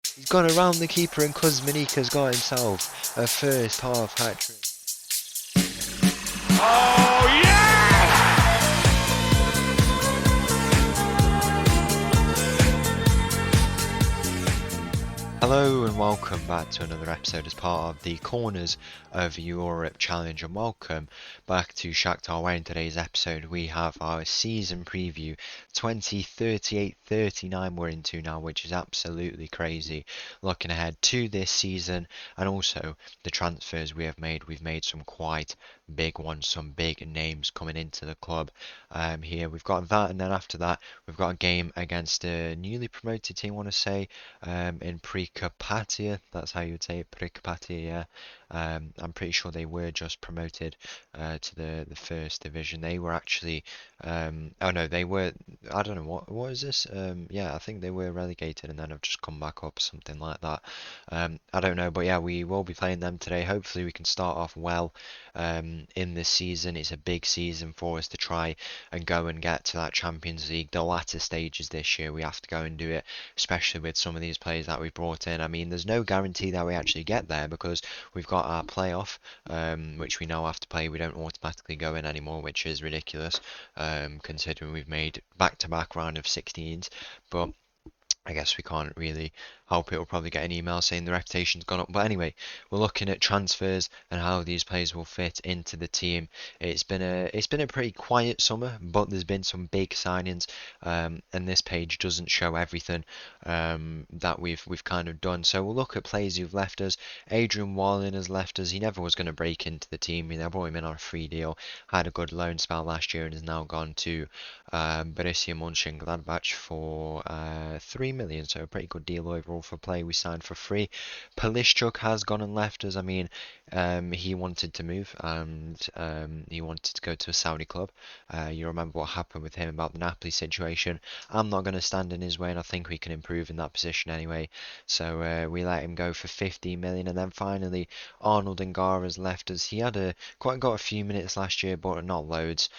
He's gone around the keeper and Kuzminika's got himself a first half hat-trick. Oh, yes! Hello and welcome back to another episode as part of the Corners of Europe Challenge, and welcome back to Shakhtar, where in today's episode we have our season preview 2038-39 we're into now, which is absolutely crazy. Looking ahead to this season and also the transfers we have made. We've made some quite big ones, some big names coming into the club. Here we've got that, and then after that we've got a game against a newly promoted team, I want to say, in Prykarpattia. That's how you would say it, Prykarpattia, yeah. I'm pretty sure they were just promoted to the first division. They were actually, oh no, they were, I don't know, what is this? Yeah, I think they were relegated and then have just come back up, something like that. I don't know, but yeah, we will be playing them today. Hopefully we can start off well in this season. It's a big season for us to try and go and get to that Champions League. The latter stages this year, we have to go and do it, especially with some of these players that we brought in. I mean, there's no guarantee that we actually get there because we've got our playoff, which we now have to play. We don't automatically go in anymore, which is ridiculous, considering we've made back-to-back round of 16s. But I guess we can't really help it. We'll probably get an email saying the reputation's gone up. But anyway, we're looking at transfers and how these players will fit into the team. It's been a pretty quiet summer, but there's been some big signings. And this page doesn't show everything that we've kind of done. So we'll look at players who've left us. Adrian Wallin has left us. He never was going to break into the team. They brought him in on a free deal. Had a good loan spell last year and has now gone to Borussia Mönchengladbach for 3 million, so a pretty good deal overall for play we signed for free. Polishchuk has gone and left us. I mean, he wanted to move and he wanted to go to a Saudi club. You remember what happened with him about the Napoli situation. I'm not going to stand in his way, and I think we can improve in that position anyway. So we let him go for 15 million, and then finally Arnold Ngara has left us. He had got a few minutes last year, but not loads.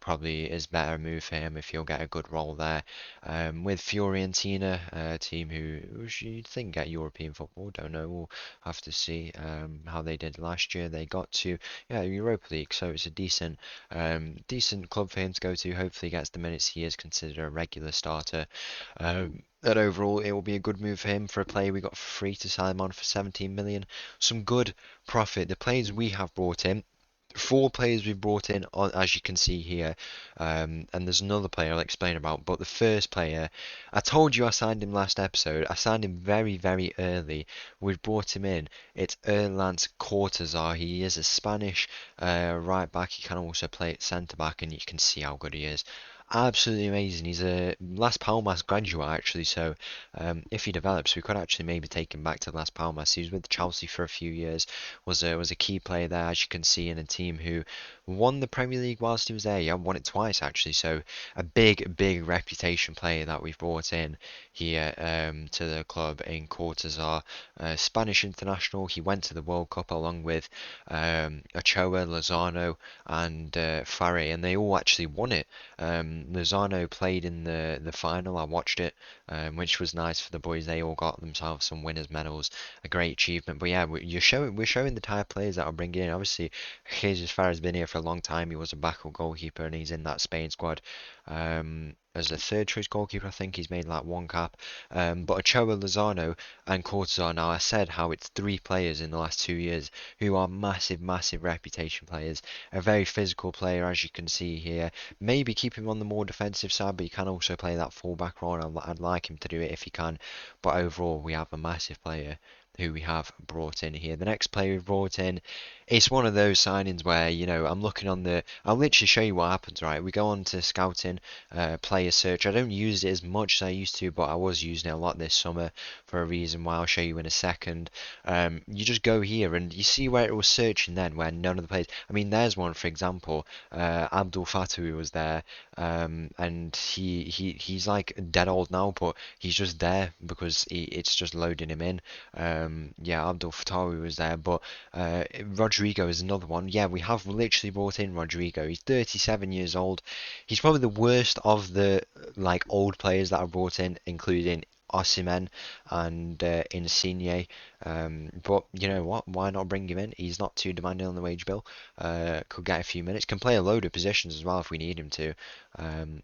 Probably is better move for him if he'll get a good role there. With Fiorentina, a team who you'd think get European football. Don't know. We'll have to see how they did last year. They got to Europa League, so it's a decent club for him to go to. Hopefully, he gets the minutes he is considered a regular starter. And overall, it will be a good move for him for a player we got for free to sign him on for 17 million. Some good profit. The players we have brought in. 4 players we've brought in, as you can see here, and there's another player I'll explain about. But the first player, I told you I signed him last episode. I signed him very, very early. We've brought him in. It's Erlant Cortazar. He is a Spanish right back. He can also play at centre back, and you can see how good he is. Absolutely amazing. He's a Las Palmas graduate actually, so if he develops, we could actually maybe take him back to Las Palmas. He was with Chelsea for a few years, was a key player there, as you can see, in a team who won the Premier League whilst he was there. Yeah, won it twice actually, so a big reputation player that we've brought in here to the club in Cortazar. Spanish international. He went to the World Cup along with Ochoa, Lozano, and Farre, and they all actually won it. Lozano played in the final. I watched it, which was nice for the boys. They all got themselves some winners' medals. A great achievement. But yeah, we're showing the type of players that are bringing in. Obviously, Jesus Farre has been here for a long time. He was a backup goalkeeper, and he's in that Spain squad. As a third choice goalkeeper, I think he's made like 1 cap. But Ochoa, Lozano, and Cortazar. Now, I said how it's 3 players in the last 2 years who are massive reputation players. A very physical player, as you can see here. Maybe keep him on the more defensive side, but he can also play that full-back role. I'd like him to do it if he can. But overall, we have a massive player who we have brought in here. The next player we've brought in, it's one of those signings where, I'm looking on I'll literally show you what happens, right? We go on to scouting, player search. I don't use it as much as I used to, but I was using it a lot this summer for a reason why I'll show you in a second. You just go here and you see where it was searching then, where none of the players, I mean, there's one, for example, Abdul Fatu was there, and he's like dead old now, but he's just there because it's just loading him in. Yeah, Abdul Fatawi was there, but Rodrigo is another one. Yeah, we have literally brought in Rodrigo. He's 37 years old. He's probably the worst of the old players that are brought in, including Osimhen and Insigne. But you know what? Why not bring him in? He's not too demanding on the wage bill. Could get a few minutes. Can play a load of positions as well if we need him to,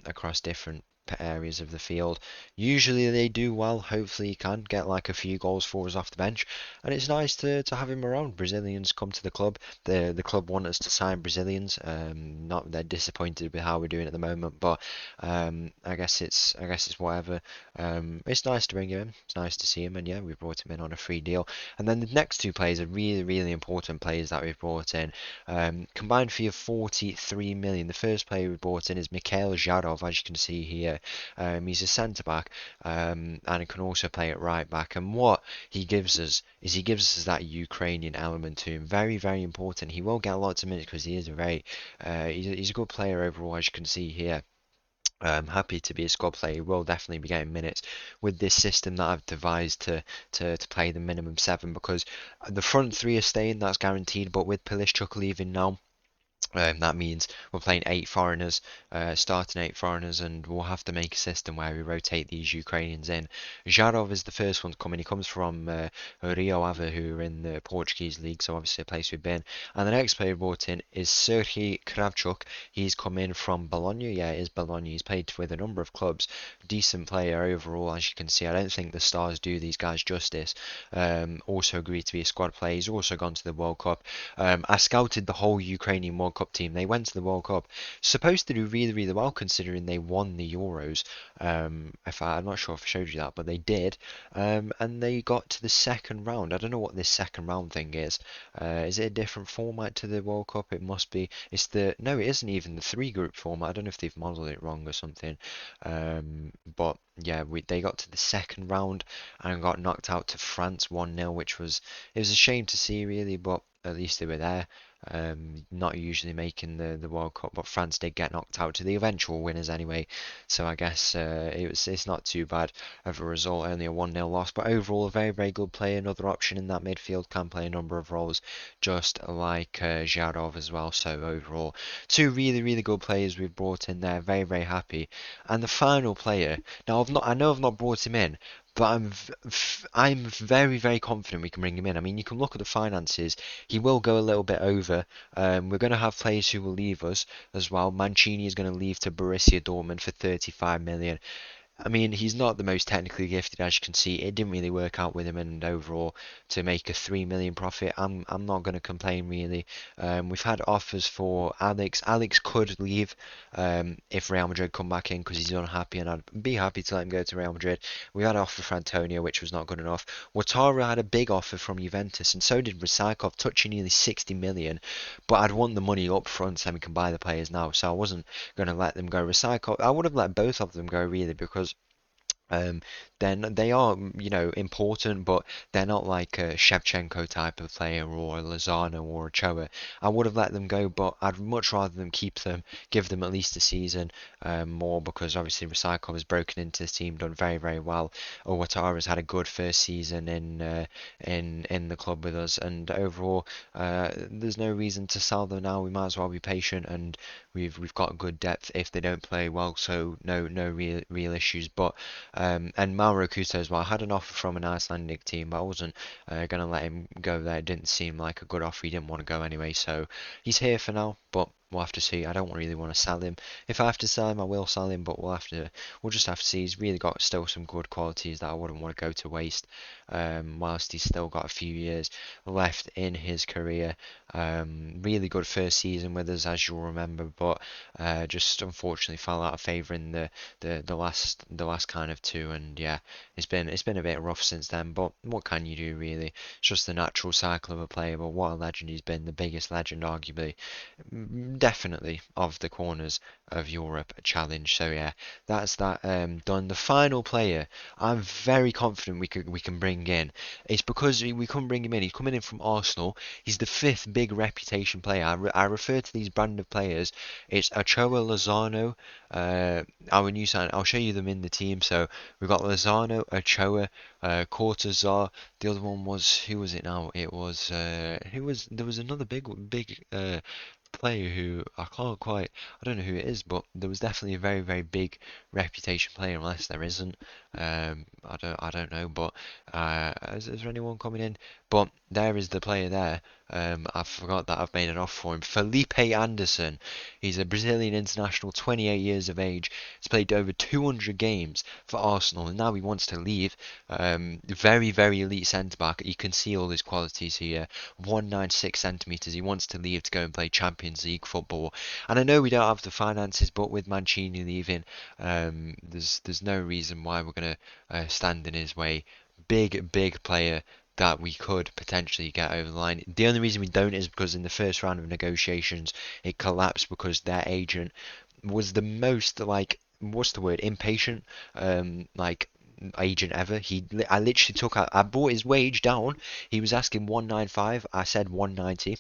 across different areas of the field. Usually they do well. Hopefully he can get like a few goals for us off the bench, and it's nice to have him around. Brazilians come to the club. The club want us to sign Brazilians. Not they're disappointed with how we're doing at the moment, but I guess it's whatever. It's nice to bring him in. It's nice to see him, and yeah, we brought him in on a free deal. And then the next two players are really, really important players that we've brought in. Combined fee of 43 million. The first player we brought in is Mikhail Zharov, as you can see here. He's a centre back, and he can also play at right back. And what he gives us is he gives us that Ukrainian element to him. Very, very important. He will get lots of minutes because he is a very, he's a good player overall, as you can see here. Happy to be a squad player. He will definitely be getting minutes with this system that I've devised to play the minimum seven, because the front three are staying, that's guaranteed. But with Polishchuk leaving now, that means we're playing eight foreigners, starting eight foreigners, and we'll have to make a system where we rotate these Ukrainians in. Zharov is the first one to come in. He comes from Rio Ave, who are in the Portuguese league, so obviously a place we've been. And the next player brought in is Serhii Kravchuk. He's come in from Bologna. Yeah, it is Bologna. He's played with a number of clubs. Decent player overall, as you can see. I don't think the Stars do these guys justice. Also agreed to be a squad player. He's also gone to the World Cup. I scouted the whole Ukrainian World Cup team. They went to the World Cup, supposed to do really, really well considering they won the Euros. I'm not sure if I showed you that, but they did. And they got to the second round. I don't know what this second round thing is. Is it a different format to the World Cup? It must be. No, it isn't even the three group format. I don't know if they've modelled it wrong or something. But yeah, they got to the second round and got knocked out to France 1-0, which was it was a shame to see really, but at least they were there. Not usually making the World Cup, but France did get knocked out to the eventual winners anyway. So I guess it's not too bad of a result, only a 1-0 loss. But overall, a very, very good player, another option in that midfield, can play a number of roles, just like Zharov as well. So overall, two really, really good players we've brought in there. Very, very happy. And the final player, now I know I've not brought him in, but I'm very, very confident we can bring him in. I mean, you can look at the finances. He will go a little bit over. We're going to have players who will leave us as well. Mancini is going to leave to Borussia Dortmund for 35 million. I mean, he's not the most technically gifted, as you can see. It didn't really work out with him, and overall, to make a 3 million profit, I'm not going to complain really. We've had offers for Alex. Alex could leave if Real Madrid come back in because he's unhappy, and I'd be happy to let him go to Real Madrid. We had an offer for Antonio, which was not good enough. Ouattara had a big offer from Juventus, and so did Rysakov, touching nearly 60 million. But I'd want the money up front so we can buy the players now, so I wasn't going to let them go. Rysakov, I would have let both of them go really, because um, then they are, important, but they're not like a Shevchenko type of player or a Lozano or a Choa. I would have let them go, but I'd much rather them keep them, give them at least a season more, because obviously Recycle has broken into the team, done very, very well. Owatara's had a good first season in the club with us, and overall, there's no reason to sell them now. We might as well be patient, and we've got good depth if they don't play well, so no real issues. But and Mauro Couto as well. I had an offer from an Icelandic team, but I wasn't going to let him go there. It didn't seem like a good offer. He didn't want to go anyway, so he's here for now. But we'll have to see. I don't really want to sell him. If I have to sell him, I will sell him. But we'll just have to see. He's really got still some good qualities that I wouldn't want to go to waste. Whilst he's still got a few years left in his career. Really good first season with us, as you'll remember, but just unfortunately fell out of favour in the last kind of two, and yeah, it's been a bit rough since then. But what can you do really? It's just the natural cycle of a player. But what a legend he's been, the biggest legend arguably, definitely of the corners of Europe challenge. So yeah, that's that done. The final player, I'm very confident we can bring in. It's because we couldn't bring him in. He's coming in from Arsenal. He's the fifth big reputation player. I refer to these brand of players. It's Ochoa, Lozano, our new sign. I'll show you them in the team. So we've got Lozano, Ochoa, Cortazar. The other one was, who was it now? It was who was there was another big player who I can't quite, I don't know who it is, but there was definitely a very, very big reputation player, unless there isn't. I don't know, but is there anyone coming in? But there is the player there. I forgot that I've made an offer for him. Felipe Anderson. He's a Brazilian international, 28 years of age. He's played over 200 games for Arsenal, and now he wants to leave. Very, very elite centre back. You can see all his qualities here. 196 centimeters. He wants to leave to go and play Champions League football. And I know we don't have the finances, but with Mancini leaving, there's no reason why we're gonna stand in his way. Big player that we could potentially get over the line. The only reason we don't is because in the first round of negotiations it collapsed because their agent was the most like what's the word, impatient like agent ever. I literally I brought his wage down. He was asking 195. I said 190,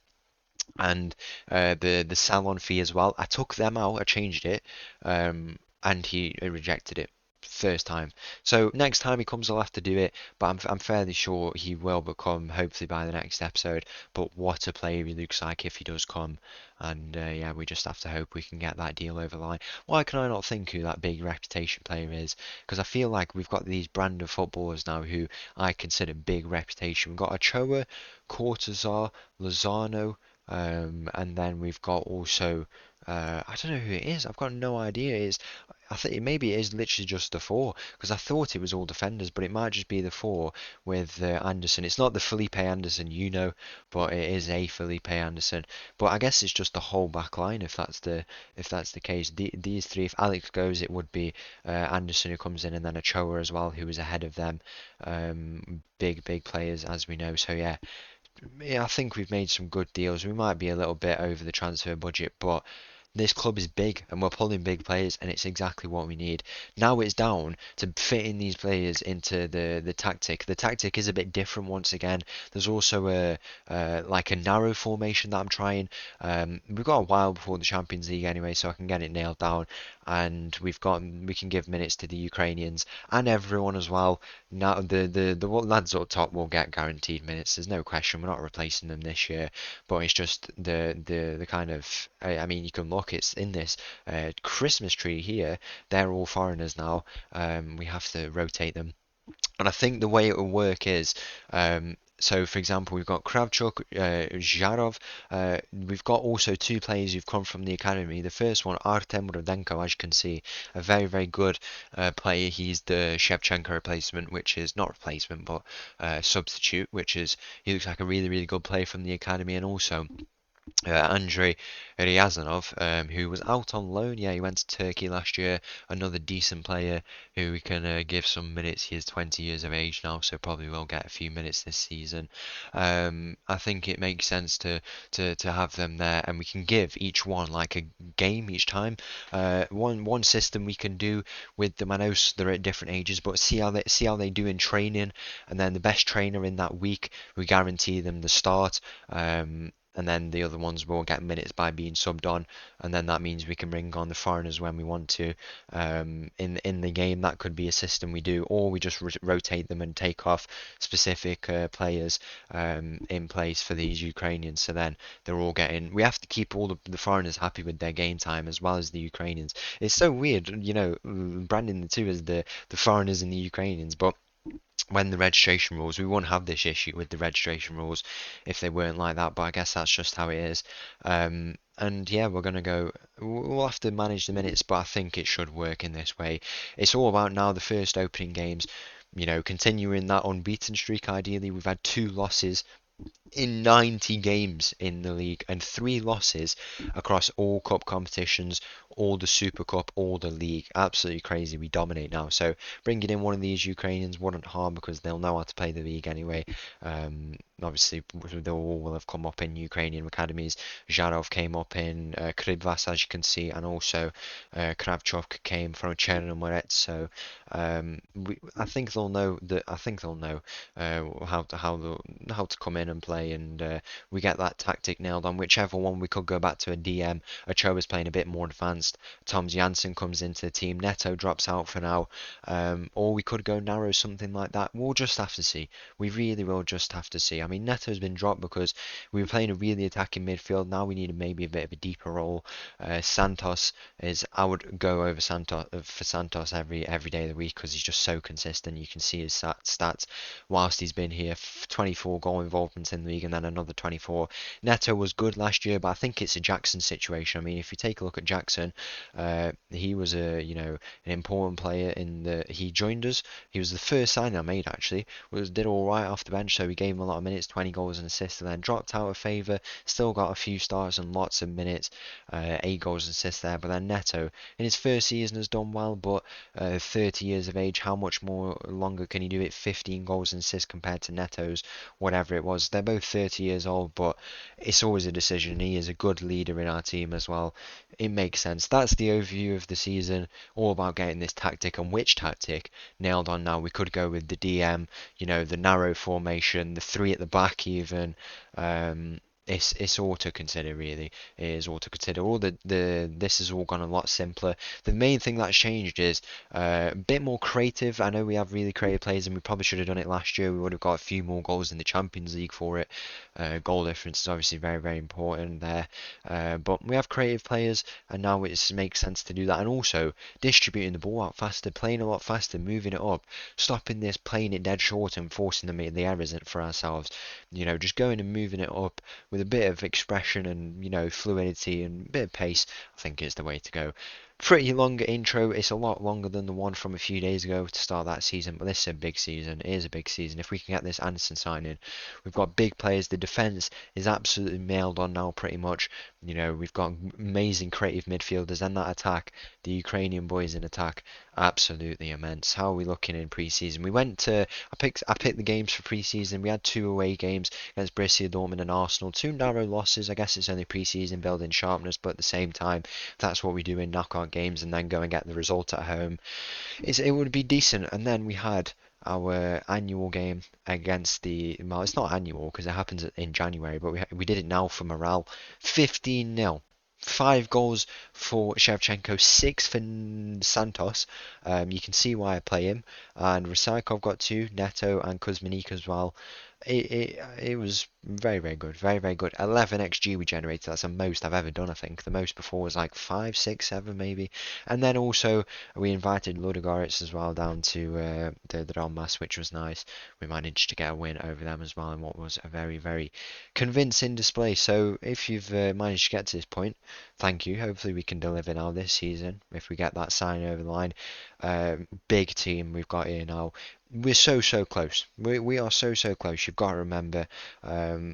and the salon fee as well. I took them out. I changed it, and he rejected it first time. So next time he comes, I'll have to do it. But I'm fairly sure he will become, hopefully by the next episode. But what a player he looks like if he does come. And yeah, we just have to hope we can get that deal over the line. Why can I not think who that big reputation player is? Because I feel like we've got these brand of footballers now who I consider big reputation. We've got Ochoa, Cortazar, Lozano. And then we've got also, I don't know who it is. I've got no idea. I think maybe it is literally just the four because I thought it was all defenders, but it might just be the four with Anderson. It's not the Felipe Anderson, but it is a Felipe Anderson. But I guess it's just the whole back line if that's the case. These three, if Alex goes, it would be Anderson who comes in, and then Ochoa as well, who is ahead of them. Big players as we know. So yeah, I think we've made some good deals. We might be a little bit over the transfer budget, but this club is big and we're pulling big players and it's exactly what we need. Now it's down to fitting these players into the tactic. The tactic is a bit different once again. There's also a like a narrow formation that I'm trying. We've got a while before the Champions League anyway, so I can get it nailed down. And we can give minutes to the Ukrainians and everyone as well. Now the lads up top will get guaranteed minutes. There's no question. We're not replacing them this year, but it's just the kind of I mean you can look. It's in this Christmas tree here. They're all foreigners now. We have to rotate them. And I think the way it will work is, so for example, we've got Kravchuk, Zharov. We've got also two players who've come from the academy. The first one, Artem Rudenko, as you can see, a very, very good player. He's the Shevchenko replacement, which is not replacement, but substitute, which is, he looks like a really, really good player from the academy. And also, Andrei Ryazanov, who was out on loan. Yeah, he went to Turkey last year. Another decent player who we can give some minutes. He is 20 years of age now, so probably will get a few minutes this season. I think it makes sense to have them there, and we can give each one like a game each time. One system we can do with them. I know they're at different ages, but see how they do in training, and then the best trainer in that week, we guarantee them the start. And then the other ones will get minutes by being subbed on, and then that means we can bring on the foreigners when we want to. In the game, that could be a system we do, or we just rotate them and take off specific players in place for these Ukrainians. So then they're all getting. We have to keep all the foreigners happy with their game time as well as the Ukrainians. It's so weird, branding the two as the foreigners and the Ukrainians, but when the registration rules, we wouldn't have this issue with the registration rules if they weren't like that, but I guess that's just how it is. And yeah, we're gonna go. We'll have to manage the minutes, but I think it should work in this way. It's all about now the first opening games. Continuing that unbeaten streak. Ideally, we've had two losses in 90 games in the league and three losses across all cup competitions, all the Super Cup, all the league. Absolutely crazy. We dominate now. So bringing in one of these Ukrainians wouldn't harm because they'll know how to play the league anyway. Obviously, they all will have come up in Ukrainian academies. Zharov came up in Krydvas, as you can see, and also Kravchuk came from Chernomorets. So I think they'll know that. I think they'll know how to come in and play, and we get that tactic nailed on. Whichever one we could go back to a DM. Ochoa's playing a bit more advanced. advanced. Tom Jansen comes into the team. Neto drops out for now. Or we could go narrow, something like that. We'll just have to see. We really will just have to see. I mean, Neto's been dropped because we were playing a really attacking midfield. Now we need maybe a bit of a deeper role. Santos is, I would go over Santos for Santos every day of the week because he's just so consistent. You can see his stats whilst he's been here. 24 goal involvements in the league and then another 24. Neto was good last year, but I think it's a Jackson situation. I mean, if you take a look at Jackson, he was an important player in the. He joined us. He was the first signing I made actually. Did all right off the bench, so we gave him a lot of minutes, 20 goals and assists, and then dropped out of favour. Still got a few starts and lots of minutes, 8 goals and assists there. But then Neto in his first season has done well, but 30 years of age, how much more longer can he do it? 15 goals and assists compared to Neto's whatever it was. They're both 30 years old, but it's always a decision. He is a good leader in our team as well. It makes sense. That's the overview of the season, all about getting this tactic, and which tactic nailed on now. We could go with the DM, the narrow formation, the three at the back even. It's all to consider really. It is all to consider. All this has all gone a lot simpler. The main thing that's changed is a bit more creative. I know we have really creative players, and we probably should have done it last year. We would have got a few more goals in the Champions League for it. Goal difference is obviously very, very important there. But we have creative players, and now it makes sense to do that. And also distributing the ball out faster, playing a lot faster, moving it up, stopping this playing it dead short and forcing the errors for ourselves. Just going and moving it up with a bit of expression and fluidity and a bit of pace, I think is the way to go. Pretty long intro. It's a lot longer than the one from a few days ago to start that season, but this is a big season. It is a big season. If we can get this Anderson signing, we've got big players. The defence is absolutely nailed on now, pretty much. We've got amazing creative midfielders, and that attack, the Ukrainian boys in attack, absolutely immense. How are we looking in pre-season? I picked the games for pre-season. We had 2 away games against Borussia Dortmund and Arsenal. 2 narrow losses. I guess it's only pre-season, building sharpness, but at the same time, that's what we do in knockout games, and then go and get the result at home. It would be decent. And then we had our annual game against well, it's not annual because it happens in January, but we did it now for morale. 15-0. 5 goals for Shevchenko, 6 for Santos. You can see why I play him. And Rysakov got 2, Neto and Kuzminik as well. It was very, very good. Very, very good. 11 XG we generated. That's the most I've ever done, I think. The most before was like 5, 6, 7 maybe. And then also we invited Ludogorets as well down to the Donbass, which was nice. We managed to get a win over them as well in what was a very, very convincing display. So if you've managed to get to this point, thank you. Hopefully we can deliver now this season if we get that sign over the line. Big team we've got here now. We're so close. We are so close. You've got to remember,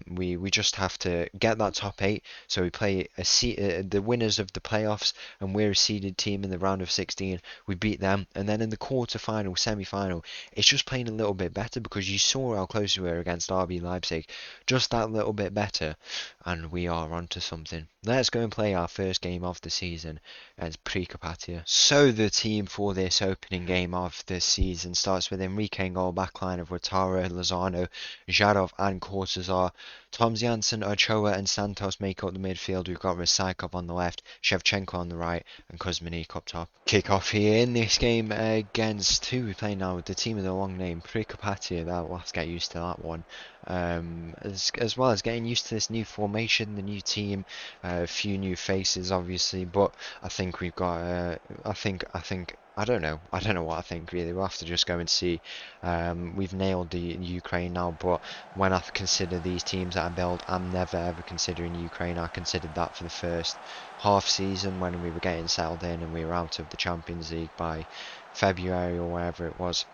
we just have to get that top 8. So we play the winners of the playoffs, and we're a seeded team in the round of 16. We beat them, and then in the quarter-final, semi-final, it's just playing a little bit better because you saw how close we were against RB Leipzig. Just that little bit better, and we are onto something. Let's go and play our first game of the season against Prykarpattia. So the team for this opening game of the season starts with Enrique in goal, backline of Rotaro, Lozano, Zharov and Cortazar. Tom Jansen, Ochoa and Santos make up the midfield. We've got Rysakov on the left, Shevchenko on the right and Kuzminik up top. Kick off here in this game against who we play now with the team with a long name, Prykarpattia. We'll have to get used to that one. As well as getting used to this new formation, the new team, a few new faces obviously, but I think we've got I don't know what I think really. We'll have to just go and see. We've nailed the Ukraine now, but when I consider these teams that I build, I'm never ever considering Ukraine. I considered that for the first half season when we were getting settled in and we were out of the Champions League by February or wherever it was.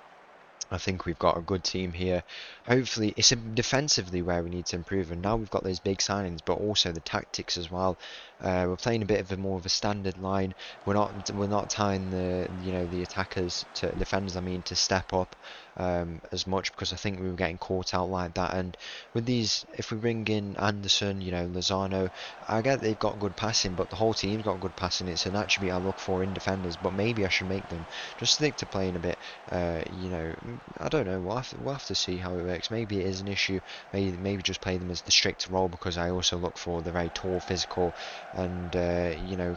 I think we've got a good team here. Hopefully, it's defensively where we need to improve, and now we've got those big signings, but also the tactics as well. We're playing a bit of a more of a standard line. We're not tying the attackers to defenders. I mean, to step up. as much, because I think we were getting caught out like that. And with these, if we bring in Anderson, Lozano, I get they've got good passing, but the whole team's got good passing. It's an attribute I look for in defenders, but maybe I should make them just stick to playing a bit. I don't know. We'll have to see how it works. Maybe it is an issue. Maybe just play them as the strict role, because I also look for the very tall, physical, and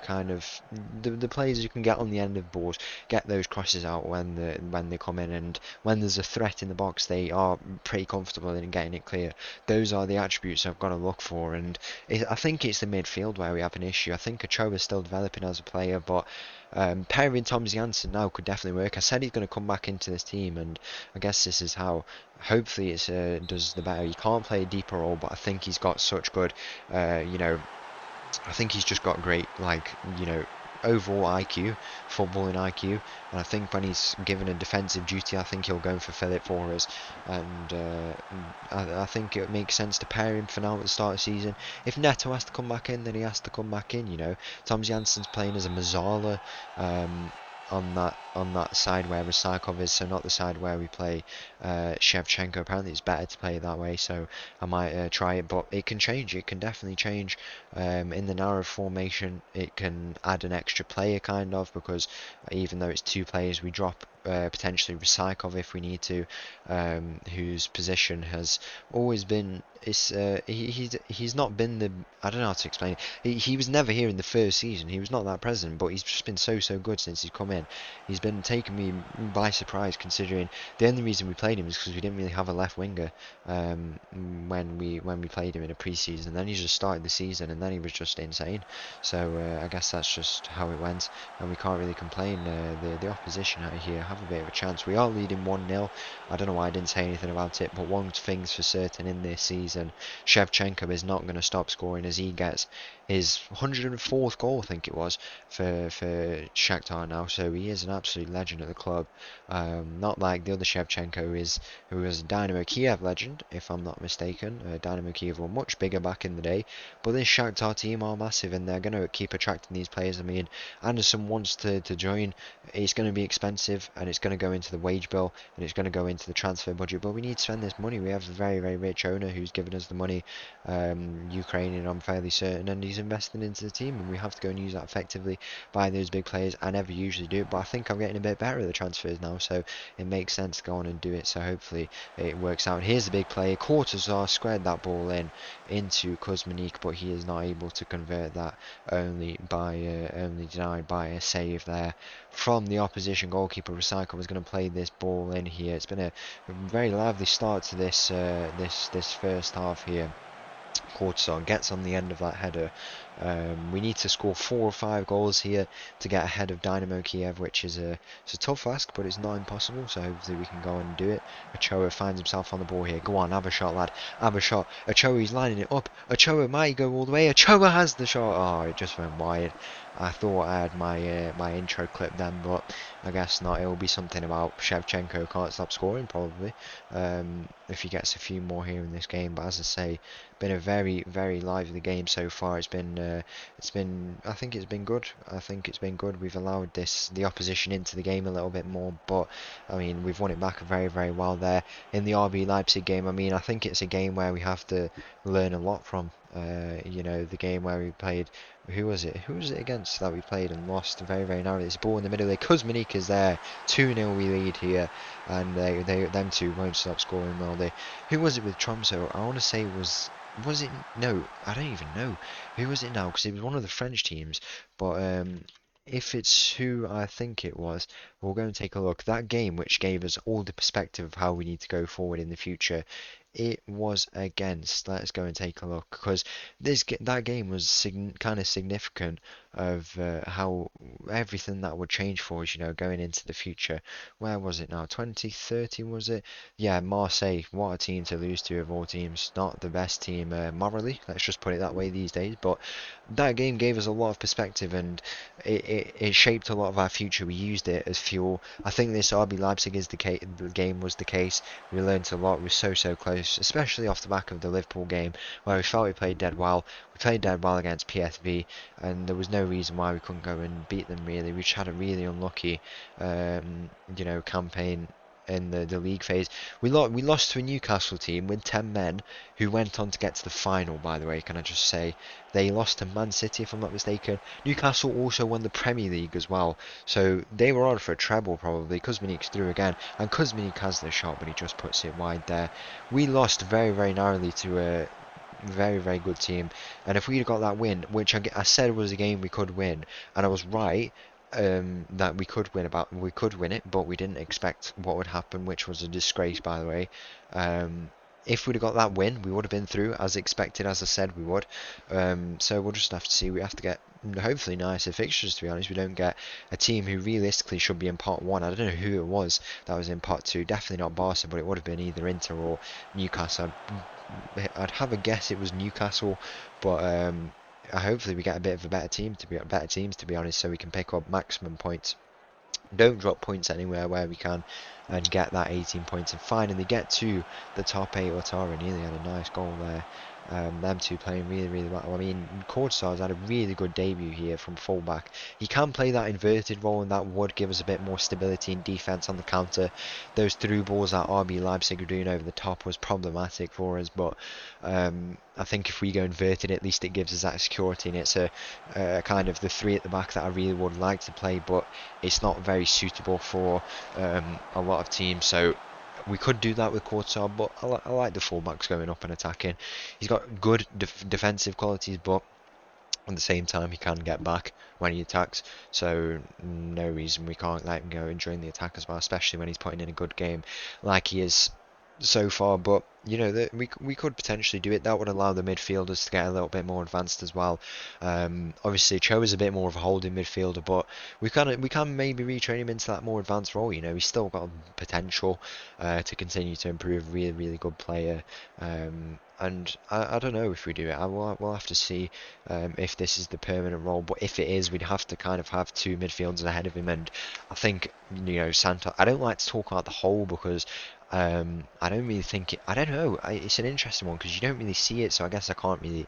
kind of the players who can get on the end of balls, get those crosses out when they come in, and when there's a threat in the box, they are pretty comfortable in getting it clear. Those are the attributes I've got to look for, and I think it's the midfield where we have an issue. I think Ochoa is still developing as a player, but pairing Tom Janssen now could definitely work. I said he's going to come back into this team, and I guess this is how. Hopefully, it does the better. He can't play a deeper role, but I think he's got such good, uh, you know, I think he's just got great, overall IQ, footballing IQ, and I think when he's given a defensive duty, I think he'll go and fulfill it for us. And I think it makes sense to pair him for now at the start of the season. If Neto has to come back in, then he has to come back in. Tom Jansen's playing as a Mazzala. On that side where Rysakov is, so not the side where we play Shevchenko. Apparently it's better to play it that way, so I might try it, but it can change. It can definitely change. In the narrow formation, it can add an extra player, kind of, because even though it's two players, we drop potentially Rysakov if we need to, whose position has always been. He's not been the. I don't know how to explain it. He was never here in the first season. He was not that present, but he's just been so good since he's come in. He's been taking me by surprise, considering the only reason we played him is because we didn't really have a left winger when we played him in a pre-season. Then he just started the season, and then he was just insane. So I guess that's just how it went, and we can't really complain. The opposition out here have a bit of a chance. We are leading 1-0. I don't know why I didn't say anything about it, but one thing's for certain in this season, Shevchenko is not going to stop scoring as he gets his 104th goal, I think it was, for Shakhtar now. So he is an absolute legend at the club. Not like the other Shevchenko who was a Dynamo Kiev legend, if I'm not mistaken. Dynamo Kiev were much bigger back in the day, but this Shakhtar team are massive, and they're going to keep attracting these players. I mean, Anderson wants to join. It's going to be expensive, and it's going to go into the wage bill, and it's going to go into the transfer budget, but we need to spend this money. We have a very, very rich owner who's given us the money, Ukrainian, I'm fairly certain, and he's investing into the team, and we have to go and use that effectively, buy those big players. I never usually do it, but I think I'm getting a bit better at the transfers now, so it makes sense to go on and do it. So hopefully it works out. Here's the big play. Cortazar squared that ball into Kuzmanik, but he is not able to convert that, only denied by a save there from the opposition goalkeeper. Rysakov was going to play this ball in here. It's been a very lively start to this first half here. Cortazar gets on the end of that header. We need to score 4 or 5 goals here to get ahead of Dynamo Kiev, which is it's a tough ask, but it's not impossible, so hopefully we can go and do it. Ochoa finds himself on the ball here. Go on, have a shot, lad. Have a shot. Ochoa, he's lining it up. Ochoa might go all the way. Ochoa has the shot. Oh, it just went wide. I thought I had my intro clip then, but I guess not. It will be something about Shevchenko can't stop scoring, probably, if he gets a few more here in this game. But as I say, been a very, very lively game so far. It's been I think it's been good. I think it's been good. We've allowed the opposition into the game a little bit more, but I mean, we've won it back very, very well there in the RB Leipzig game. I mean, I think it's a game where we have to learn a lot from. The game where we played. Who was it? Who was it against that we played and lost very, very narrowly? This ball in the middle there. Kuzmanik is there. 2-0 we lead here, and them two won't stop scoring, will they? Who was it with Tromso? I want to say was it? No, I don't even know. Who was it now? Because it was one of the French teams. But if it's who I think it was, we'll go and take a look. That game, which gave us all the perspective of how we need to go forward in the future, it was against. Let's go and take a look, because that game was kind of significant of how everything that would change for us, going into the future. Where was it now? 2030 was it? Yeah, Marseille. What a team to lose to of all teams. Not the best team morally. Let's just put it that way these days. But that game gave us a lot of perspective, and it shaped a lot of our future. We used it as fuel. I think this RB Leipzig the game was the case. We learned a lot. We were so close, especially off the back of the Liverpool game, where we felt we played dead well. We played dead well against PSV, and there was no reason why we couldn't go and beat them, really. We just had a really unlucky, campaign in the league phase. We lost to a Newcastle team with 10 men who went on to get to the final, by the way, can I just say. They lost to Man City, if I'm not mistaken. Newcastle also won the Premier League as well, so they were on for a treble probably. Kuzminik's through again, and Kuzminik has the shot, but he just puts it wide there. We lost very, very narrowly to a very, very good team, and if we'd got that win, which I said was a game we could win, and I was right, that we could win it, but we didn't expect what would happen, which was a disgrace, by the way. Um, if we'd have got that win, we would have been through as expected, as I said we would. So we'll just have to see. We have to get hopefully nicer fixtures. To be honest, we don't get a team who realistically should be in part one. I don't know who it was that was in part two. Definitely not Barca, but it would have been either Inter or Newcastle. I'd have a guess it was Newcastle, but hopefully we get a bit of a better teams to be honest, so we can pick up maximum points. Don't drop points anywhere where we can, and get that 18 points and finally get to the top 8. Otara nearly had a nice goal there. Them two playing really, really well. I mean, Kordsar's had a really good debut here from fullback. He can play that inverted role, and that would give us a bit more stability in defence on the counter. Those through balls that RB Leipzig are doing over the top was problematic for us, but I think if we go inverted, at least it gives us that security, and it's a kind of the three at the back that I really would like to play, but it's not very suitable for a lot of teams. So we could do that with Courtside, but I like the fullbacks going up and attacking. He's got good defensive qualities, but at the same time he can get back when he attacks, so no reason we can't let him go and during the attack as well, especially when he's putting in a good game like he is so far. But you know that we could potentially do it. That would allow the midfielders to get a little bit more advanced as well. Obviously Cho is a bit more of a holding midfielder, but we can maybe retrain him into that more advanced role. You know, he's still got potential to continue to improve. Really, really good player. And I don't know if we do it. We'll have to see if this is the permanent role. But if it is, we'd have to kind of have two midfielders ahead of him. And I think, you know, Santos. I don't like to talk about the whole because I don't really think it. I don't know. It's an interesting one because you don't really see it, so I guess I can't really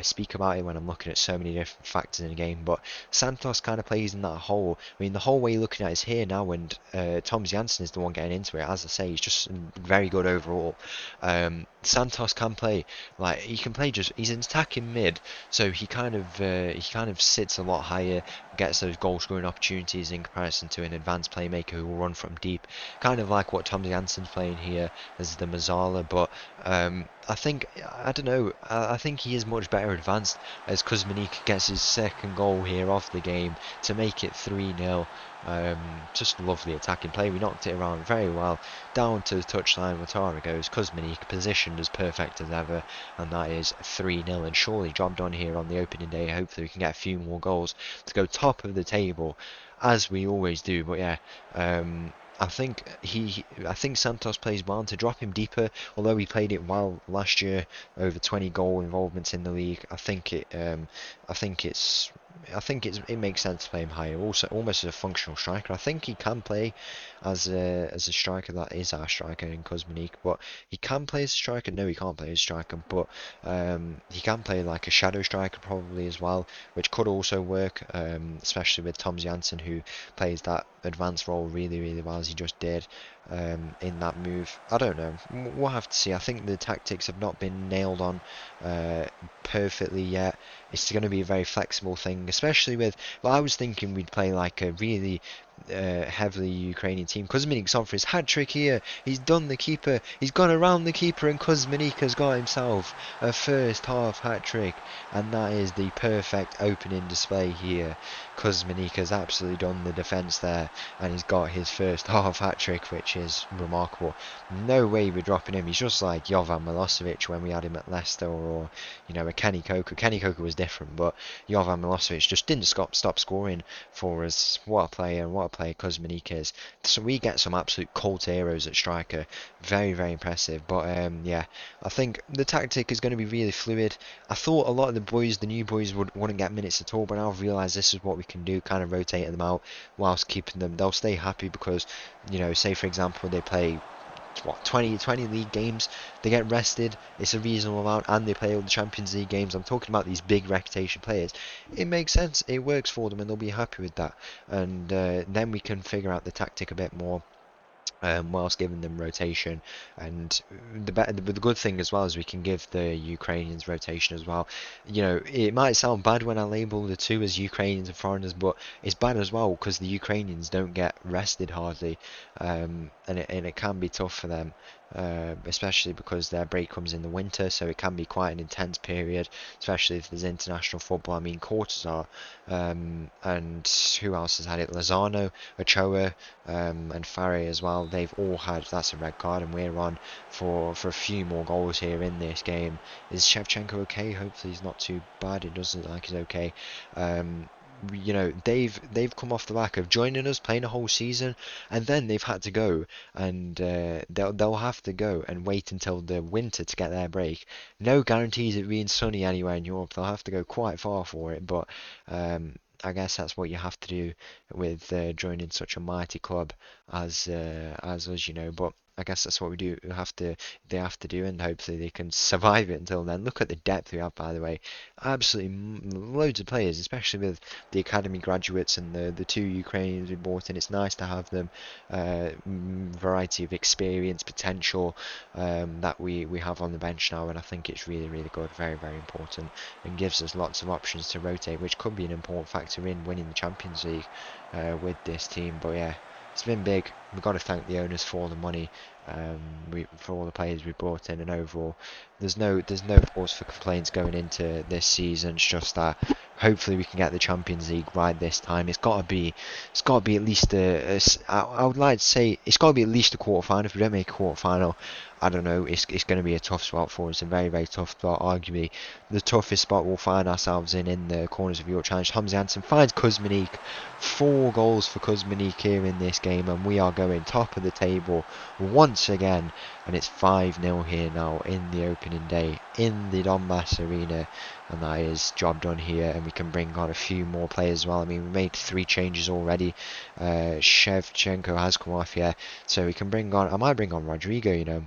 speak about it when I'm looking at so many different factors in the game. But Santos kind of plays in that hole. I mean, the whole way you're looking at is here now, and Tom Jansen is the one getting into it. As I say, he's just very good overall. Santos can play like he can play just. He's an attacking mid, so he kind of sits a lot higher, gets those goal scoring opportunities in comparison to an advanced playmaker who will run from deep, kind of like what Tom Jansen's playing here as the Mazzala. But I don't know. I think he is much better advanced as Kuzminik gets his second goal here off the game to make it 3-0. Just lovely attacking play. We knocked it around very well down to the touchline. Watara goes. Kuzminik positioned as perfect as ever, and that is 3-0. And surely job done here on the opening day. Hopefully we can get a few more goals to go top of the table, as we always do. But yeah, I think Santos plays well. To drop him deeper, although he played it well last year, over 20 goal involvements in the league, it makes sense to play him higher. Also, almost as a functional striker. I think he can play as a striker. That is our striker in Kuzminik, but he can play as a striker. No, he can't play as a striker, but he can play like a shadow striker probably as well, which could also work, especially with Tom Jansen, who plays that advanced role really, really well as he just did in that move. I don't know. We'll have to see. I think the tactics have not been nailed on perfectly yet. It's going to be a very flexible thing, especially with. Well, I was thinking we'd play like a really heavily Ukrainian team. Kuzminik's on for his hat trick here. He's done the keeper. He's gone around the keeper, and Kuzminik has got himself a first half hat trick, and that is the perfect opening display here. Kuzminik has absolutely done the defence there, and he's got his first half hat trick, which is remarkable. No way we're dropping him. He's just like Jovan Milosevic when we had him at Leicester, or you know, a Kenny Coker. Kenny Coker was different, but Jovan Milosevic just didn't stop scoring for us. What a player, what a player Kuzminik is. So we get some absolute cult heroes at striker. Very, very impressive. But yeah, I think the tactic is going to be really fluid. I thought a lot of the new boys wouldn't get minutes at all, but now I've realised this is what we can do, kind of rotate them out whilst keeping them. They'll stay happy because, you know, say for example they play 20 league games, they get rested, it's a reasonable amount, and they play all the Champions League games. I'm talking about these big reputation players. It makes sense, it works for them, and they'll be happy with that. And then we can figure out the tactic a bit more whilst giving them rotation. And the good thing as well is we can give the Ukrainians rotation as well. You know, it might sound bad when I label the two as Ukrainians and foreigners, but it's bad as well because the Ukrainians don't get rested hardly, and it can be tough for them. Especially because their break comes in the winter, so it can be quite an intense period, especially if there's international football. I mean, Cortazar, and who else has had it? Lozano, Ochoa, and Farre as well. They've all had, that's a red card, and we're on for a few more goals here in this game. Is Shevchenko okay? Hopefully he's not too bad. It doesn't look like he's okay. You know, they've come off the back of joining us, playing a whole season, and then they've had to go, and they'll have to go and wait until the winter to get their break. No guarantees it being sunny anywhere in Europe. They'll have to go quite far for it, but I guess that's what you have to do with joining such a mighty club as us, you know. But I guess that's what we do. They have to do, and hopefully they can survive it until then. Look at the depth we have, by the way. Absolutely loads of players, especially with the academy graduates and the two Ukrainians we brought in. It's nice to have them, variety of experience, potential, that we have on the bench now, and I think it's really, really good, very, very important, and gives us lots of options to rotate, which could be an important factor in winning the Champions League with this team. But yeah, it's been big. We've got to thank the owners for all the money, for all the players we brought in, and overall, there's no cause for complaints going into this season. It's just that hopefully we can get the Champions League right this time. It's got to be at least I would like to say it's got to be at least a quarter final. If we don't make a quarter final, I don't know. It's going to be a tough spot for us, a very, very tough spot. Arguably, the toughest spot we'll find ourselves in the corners of Europe Challenge. Hamza Janssen finds Kuzminik. 4 goals for Kuzminik here in this game, and we are going top of the table once again. And it's 5-0 here now in the opening day in the Donbass Arena, and that is job done here. And we can bring on a few more players as well. I mean, we made 3 changes already. Shevchenko has come off, yeah, so we can bring on. I might bring on Rodrigo, you know.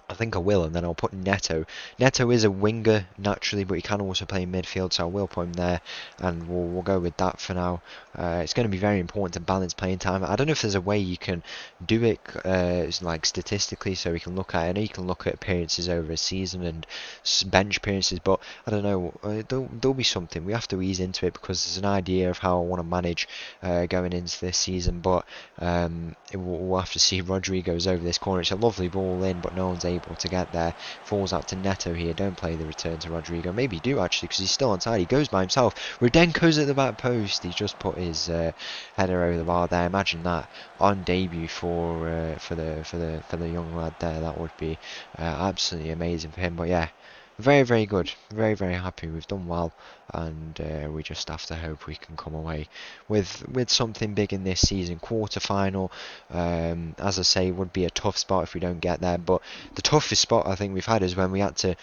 I think I will, and then I'll put Neto. Neto is a winger naturally, but he can also play in midfield, so I will put him there, and we'll go with that for now. It's going to be very important to balance playing time. I don't know if there's a way you can do it, like statistically, so we can look at it. I know you can look at appearances over a season and bench appearances, but I don't know. There'll be something. We have to ease into it because there's an idea of how I want to manage going into this season, but we'll have to see. Rodrigo's over this corner. It's a lovely ball in, but no one's able to get there. Falls out to Neto here. Don't play the return to Rodrigo. Maybe do actually, because he's still onside. He goes by himself. Rudenko's at the back post. He just put his header over the bar there. Imagine that on debut for the young lad there. That would be absolutely amazing for him. But yeah, very, very good. Very, very happy. We've done well, and we just have to hope we can come away with something big in this season. Quarter final, as I say, would be a tough spot if we don't get there. But the toughest spot I think we've had is when we had to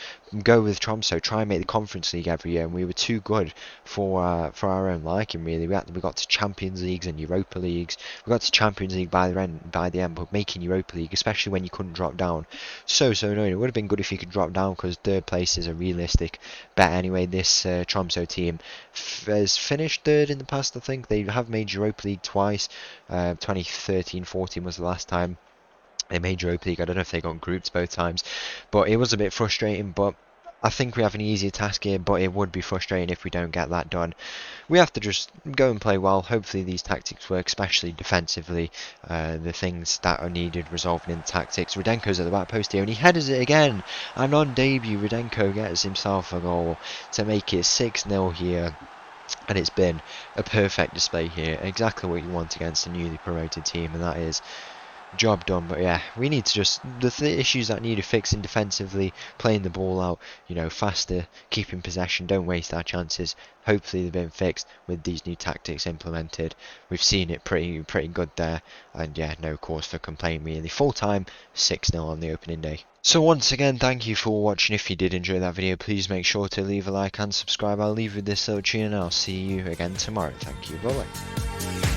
go with Tromsø, try and make the Conference League every year, and we were too good for our own liking. Really, we got to Champions Leagues and Europa Leagues. We got to Champions League by the end, but making Europa League, especially when you couldn't drop down, so annoying. It would have been good if you could drop down, because third place is a realistic bet anyway. This Tromsø team has finished third in the past. I think they have made Europa League twice. 2013-14 was the last time they made Europa League. I don't know if they got grouped both times, but it was a bit frustrating. But I think we have an easier task here, but it would be frustrating if we don't get that done. We have to just go and play well. Hopefully these tactics work, especially defensively. The things that are needed resolving in tactics. Rudenko's at the back post here, and he headers it again. And on debut, Rudenko gets himself a goal to make it 6-0 here. And it's been a perfect display here. Exactly what you want against a newly promoted team, and that is job done. But yeah, we need to just the issues that need fixing defensively, playing the ball out, you know, faster, keeping possession, don't waste our chances. Hopefully they've been fixed with these new tactics implemented. We've seen it pretty good there, and yeah, no cause for complaint really. Full time 6-0 on the opening day. So once again, thank you for watching. If you did enjoy that video, please make sure to leave a like and subscribe. I'll leave you with this little tune, and I'll see you again tomorrow. Thank you, bye bye.